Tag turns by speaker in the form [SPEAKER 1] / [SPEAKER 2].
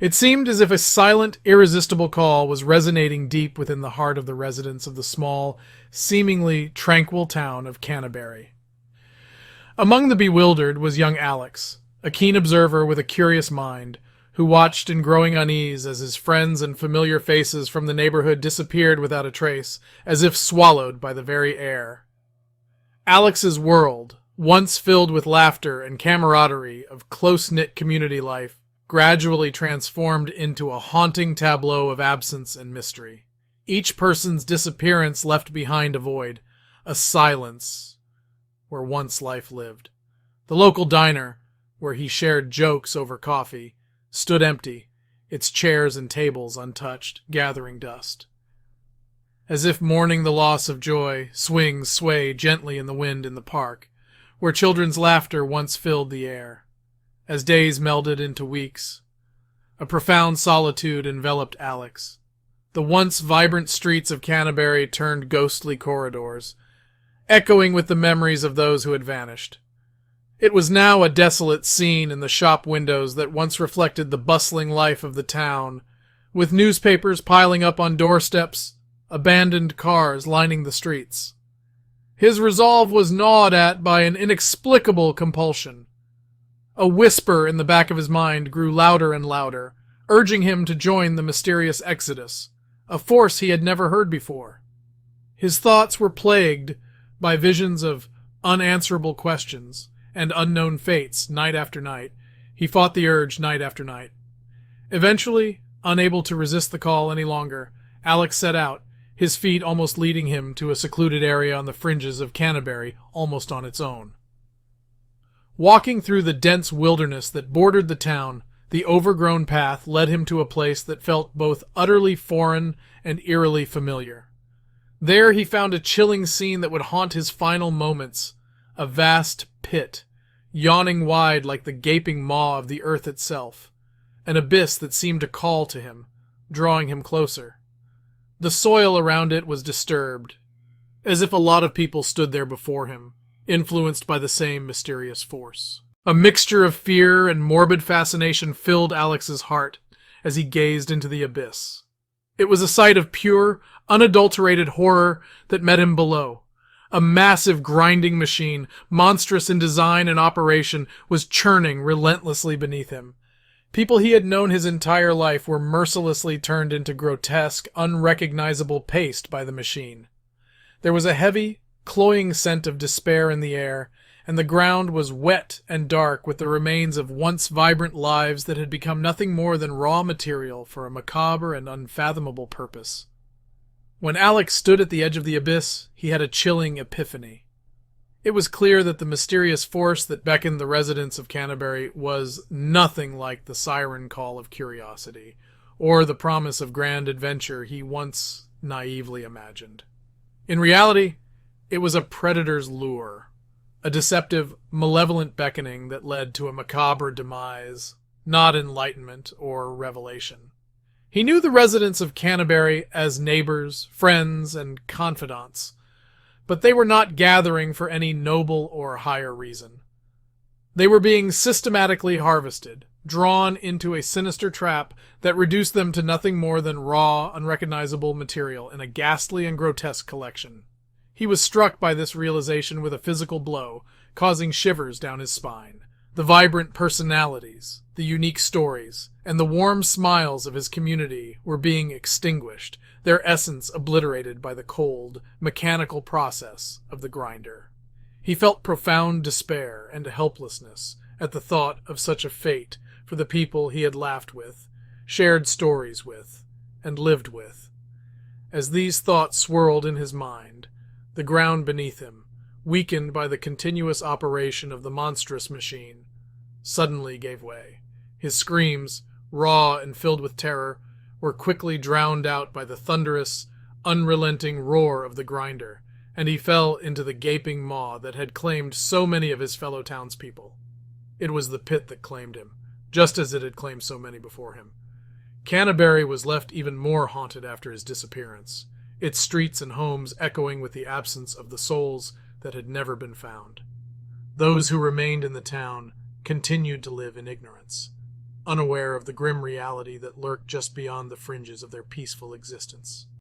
[SPEAKER 1] It seemed as if a silent, irresistible call was resonating deep within the heart of the residents of the small, seemingly tranquil town of Canterbury. Among the bewildered was young Alex, a keen observer with a curious mind, who watched in growing unease as his friends and familiar faces from the neighborhood disappeared without a trace, as if swallowed by the very air. Alex's world, once filled with laughter and camaraderie of close-knit community life, gradually transformed into a haunting tableau of absence and mystery. Each person's disappearance left behind a void, a silence where once life lived. The local diner, where he shared jokes over coffee, stood empty, its chairs and tables untouched, gathering dust. As if mourning the loss of joy, swings sway gently in the wind in the park, where children's laughter once filled the air. As days melded into weeks, a profound solitude enveloped Alex. The once vibrant streets of Canterbury turned ghostly corridors, echoing with the memories of those who had vanished. It was now a desolate scene in the shop windows that once reflected the bustling life of the town, with newspapers piling up on doorsteps, abandoned cars lining the streets. His resolve was gnawed at by an inexplicable compulsion. A whisper in the back of his mind grew louder and louder, urging him to join the mysterious exodus, a force he had never heard before. His thoughts were plagued by visions of unanswerable questions and unknown fates night after night. He fought the urge night after night. Eventually, unable to resist the call any longer, Alex set out, his feet almost leading him to a secluded area on the fringes of Canterbury, almost on its own. Walking through the dense wilderness that bordered the town, the overgrown path led him to a place that felt both utterly foreign and eerily familiar. There he found a chilling scene that would haunt his final moments, a vast pit, yawning wide like the gaping maw of the earth itself, an abyss that seemed to call to him, drawing him closer. The soil around it was disturbed, as if a lot of people stood there before him, influenced by the same mysterious force. A mixture of fear and morbid fascination filled Alex's heart as he gazed into the abyss. It was a sight of pure, unadulterated horror that met him below. A massive grinding machine, monstrous in design and operation, was churning relentlessly beneath him. People he had known his entire life were mercilessly turned into grotesque, unrecognizable paste by the machine. There was a heavy, cloying scent of despair in the air, and the ground was wet and dark with the remains of once vibrant lives that had become nothing more than raw material for a macabre and unfathomable purpose. When Alex stood at the edge of the abyss, he had a chilling epiphany. It was clear that the mysterious force that beckoned the residents of Canterbury was nothing like the siren call of curiosity, or the promise of grand adventure he once naively imagined. In reality, it was a predator's lure, a deceptive, malevolent beckoning that led to a macabre demise, not enlightenment or revelation. He knew the residents of Canterbury as neighbors, friends, and confidants, but they were not gathering for any noble or higher reason. They were being systematically harvested, drawn into a sinister trap that reduced them to nothing more than raw, unrecognizable material in a ghastly and grotesque collection. He was struck by this realization with a physical blow, causing shivers down his spine. The vibrant personalities, the unique stories, and the warm smiles of his community were being extinguished, their essence obliterated by the cold, mechanical process of the grinder. He felt profound despair and helplessness at the thought of such a fate for the people he had laughed with, shared stories with, and lived with. As these thoughts swirled in his mind, the ground beneath him, weakened by the continuous operation of the monstrous machine, suddenly gave way. His screams, raw and filled with terror, were quickly drowned out by the thunderous, unrelenting roar of the grinder, and he fell into the gaping maw that had claimed so many of his fellow townspeople. It was the pit that claimed him, just as it had claimed so many before him. Canterbury was left even more haunted after his disappearance, its streets and homes echoing with the absence of the souls that had never been found. Those who remained in the town continued to live in ignorance. unaware of the grim reality that lurked just beyond the fringes of their peaceful existence.